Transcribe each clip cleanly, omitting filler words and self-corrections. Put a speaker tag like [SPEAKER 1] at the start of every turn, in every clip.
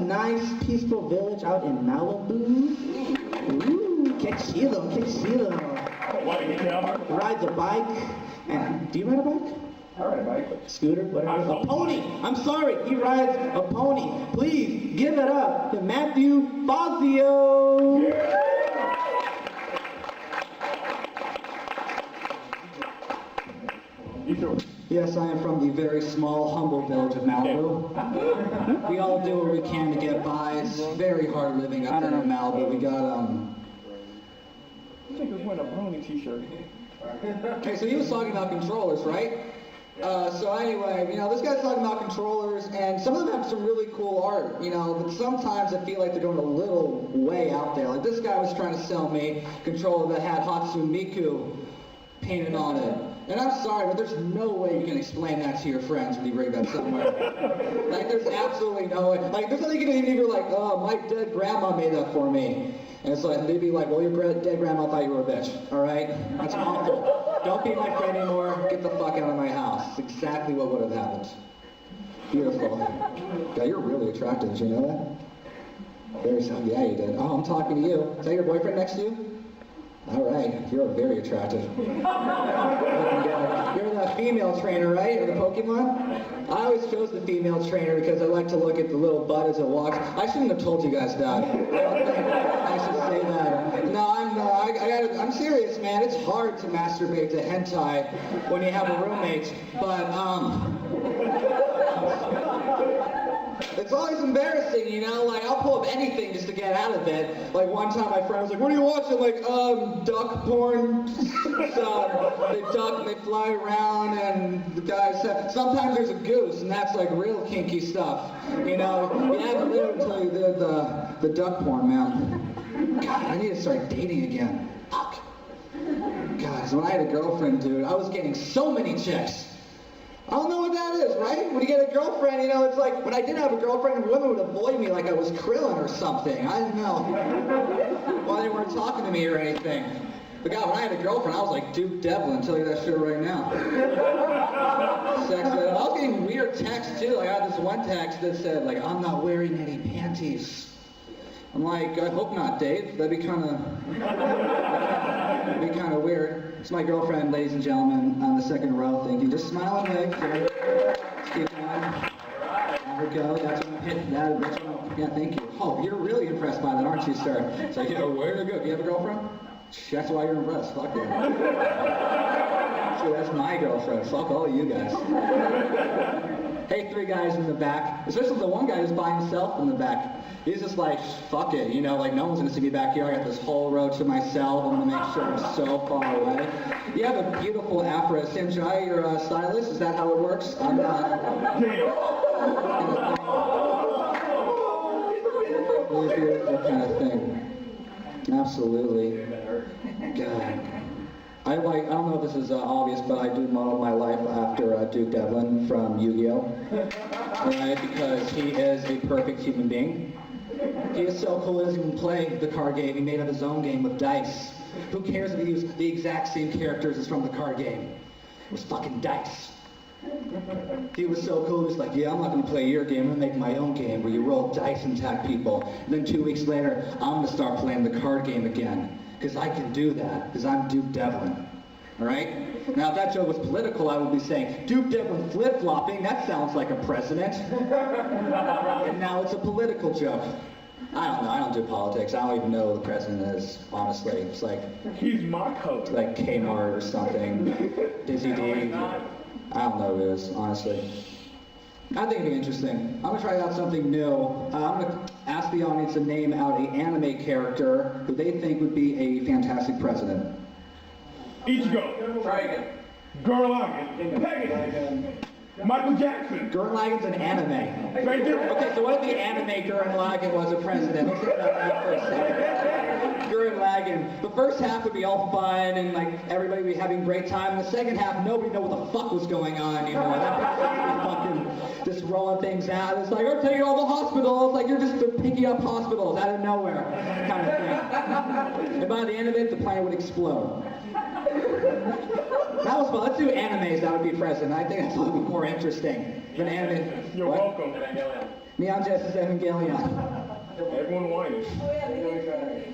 [SPEAKER 1] nice, peaceful village out in Malibu. Ooh, que chido, que chido. Rides a bike. And do you ride a bike?
[SPEAKER 2] I ride a bike.
[SPEAKER 1] Scooter, whatever. A pony. I'm sorry, he rides a pony. Please give it up to Matthew Fazio. Yes, I am from the very small, humble village of Malibu. We all do what we can to get by. It's very hard living up there in Malibu. We got,
[SPEAKER 2] I think it was wearing a brownie t-shirt.
[SPEAKER 1] Okay, so he was talking about controllers, right? So anyway, this guy's talking about controllers, and some of them have some really cool art, but sometimes I feel like they're going a little way out there. Like this guy was trying to sell me a controller that had Hatsumiku painted on it. And I'm sorry, but there's no way you can explain that to your friends when you bring that somewhere. Like, there's absolutely no way. Like, there's nothing you can even be like, oh, my dead grandma made that for me. And it's like, they'd be like, well, your dead grandma thought you were a bitch, all right? That's awful. Don't be my friend anymore. Get the fuck out of my house. It's exactly what would have happened. Beautiful. God, you're really attractive. Did you know that? Very so. Yeah, you did. Oh, I'm talking to you. Is that your boyfriend next to you? All right, you're very attractive. You're the female trainer, right? Or the Pokemon? I always chose the female trainer because I like to look at the little butt as it walks. I shouldn't have told you guys that. I don't think I should say that. No, I'm serious, man. It's hard to masturbate to hentai when you have a roommate, but it's always embarrassing, like I'll pull up anything just to get out of it. Like one time my friend was like, what are you watching? I'm like, duck porn. So they duck and they fly around and the guy said, sometimes there's a goose and that's like real kinky stuff. You haven't lived until you did the duck porn, man. God, I need to start dating again. Fuck. God, 'cause when I had a girlfriend, dude, I was getting so many chicks. I don't know what that is, right? When you get a girlfriend, it's like, when I didn't have a girlfriend, women would avoid me like I was Krillin or something. I don't know why they weren't talking to me or anything. But God, when I had a girlfriend, I was like Duke Devlin, I'll tell you that shit right now. Sex, I was getting weird texts too. Like I had this one text that said, like, I'm not wearing any panties. I'm like, I hope not, Dave. That'd be kind of weird. It's my girlfriend, ladies and gentlemen, on the second row. Thank you. Just smile and wave. Let's keep going. There we go. That's what I'm hitting. Yeah, thank you. Oh, you're really impressed by that, aren't you, sir? It's like, where to go? Do you have a girlfriend? That's why you're impressed. Fuck yeah. So that's my girlfriend. Fuck all of you guys. Hey, three guys in the back. Especially the one guy who's by himself in the back. He's just like, fuck it, like no one's gonna see me back here. I got this whole row to myself. I'm gonna make sure I'm so far away. You have a beautiful afro. Sinjai, you're a stylist. Is that how it works? I'm not. Really beautiful kind of thing. Absolutely. God. I don't know if this is obvious, but I do model my life after Duke Devlin from Yu-Gi-Oh! Right? Because he is a perfect human being. He is so cool, he doesn't even play the card game. He made up his own game with dice. Who cares if he used the exact same characters as from the card game? It was fucking dice. He was so cool, he was like, yeah, I'm not going to play your game, I'm going to make my own game where you roll dice and attack people. And then 2 weeks later, I'm going to start playing the card game again. Because I can do that, because I'm Duke Devlin. Alright? Now if that joke was political, I would be saying, Duke Devlin flip-flopping, that sounds like a president. And now it's a political joke. I don't know, I don't do politics. I don't even know who the president is, honestly. It's like...
[SPEAKER 2] He's my coach.
[SPEAKER 1] Like Kmart or something. Dizzy D. I don't know who it is, honestly. I think it'd be interesting. I'm gonna try out something new. I'm gonna ask the audience to name out an anime character who they think would be a fantastic president.
[SPEAKER 2] Each go.
[SPEAKER 1] Try again.
[SPEAKER 2] Gurren Lagann. Pegasus. Michael Jackson.
[SPEAKER 1] Gurren Lagann's an anime.
[SPEAKER 2] Right there.
[SPEAKER 1] Okay, so what if the anime Gurren Lagann was a president? Let's think about that for a second. Gurren Lagann. The first half would be all fun and like everybody would be having a great time. The second half, nobody knew what the fuck was going on, fucking just rolling things out. It's like, we're taking all the hospitals. Like you're just picking up hospitals out of nowhere, kind of thing. And by the end of it, the planet would explode. That was fun. Let's do animes that would be present. I think that's a little bit more interesting. Been animated.
[SPEAKER 2] You're
[SPEAKER 1] What?
[SPEAKER 2] welcome.
[SPEAKER 1] Neon Genesis Evangelion.
[SPEAKER 2] Everyone whining.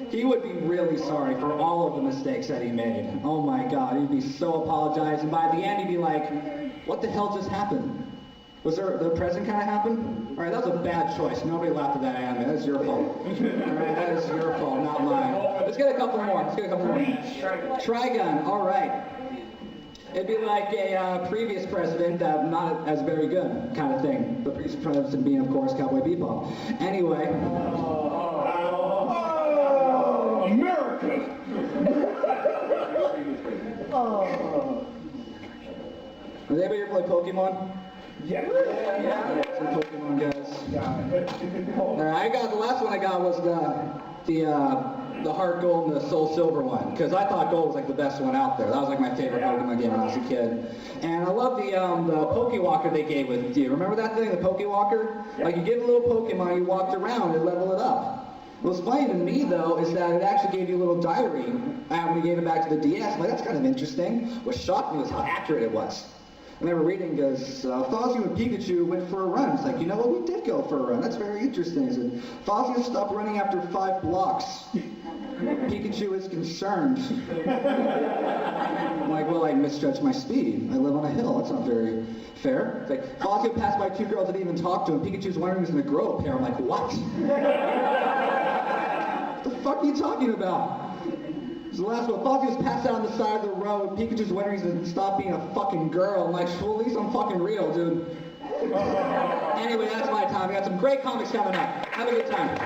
[SPEAKER 1] He would be really sorry for all of the mistakes that he made. Oh my God, he'd be so apologizing. By the end, he'd be like, what the hell just happened? Was there the present kind of happened? All right, that was a bad choice. Nobody laughed at that anime. That's your fault. All right, that is your fault, not mine. Let's get a couple more. Trigun. All right. It'd be like a previous president that not as very good kind of thing. The previous president being, of course, Cowboy Bebop. Anyway.
[SPEAKER 2] America!
[SPEAKER 1] Does anybody here play Pokemon?
[SPEAKER 2] Yeah.
[SPEAKER 1] Some Pokemon guys. Alright, I got the last one I got was the Heart Gold and the Soul Silver one, because I thought Gold was like the best one out there. That was like my favorite Pokemon game when I was a kid. And I love the Pokewalker they gave with. Do you remember that thing, the Pokewalker? Like you get a little Pokemon, you walked around and level it up. What's funny to me though is that it actually gave you a little diary when you gave it back to the DS. I'm like, that's kind of interesting. What shocked me was how accurate it was. I remember reading, goes, Fazio and Pikachu went for a run. It's like, you know what, we did go for a run. That's very interesting. He said, Fazio stopped running after 5 blocks. Pikachu is concerned. I'm like, well, I misjudged my speed. I live on a hill. That's not very fair. It's like, Fazio passed by 2 girls that didn't even talk to him. Pikachu's wondering if he's going to grow a pair. I'm like, what? What the fuck are you talking about? The last one, Fazio's passed out on the side of the road. Pikachu's wondering if he's gonna stop being a fucking girl. I'm like, well, at least I'm fucking real, dude. Anyway, that's my time. We got some great comics coming up. Have a good time.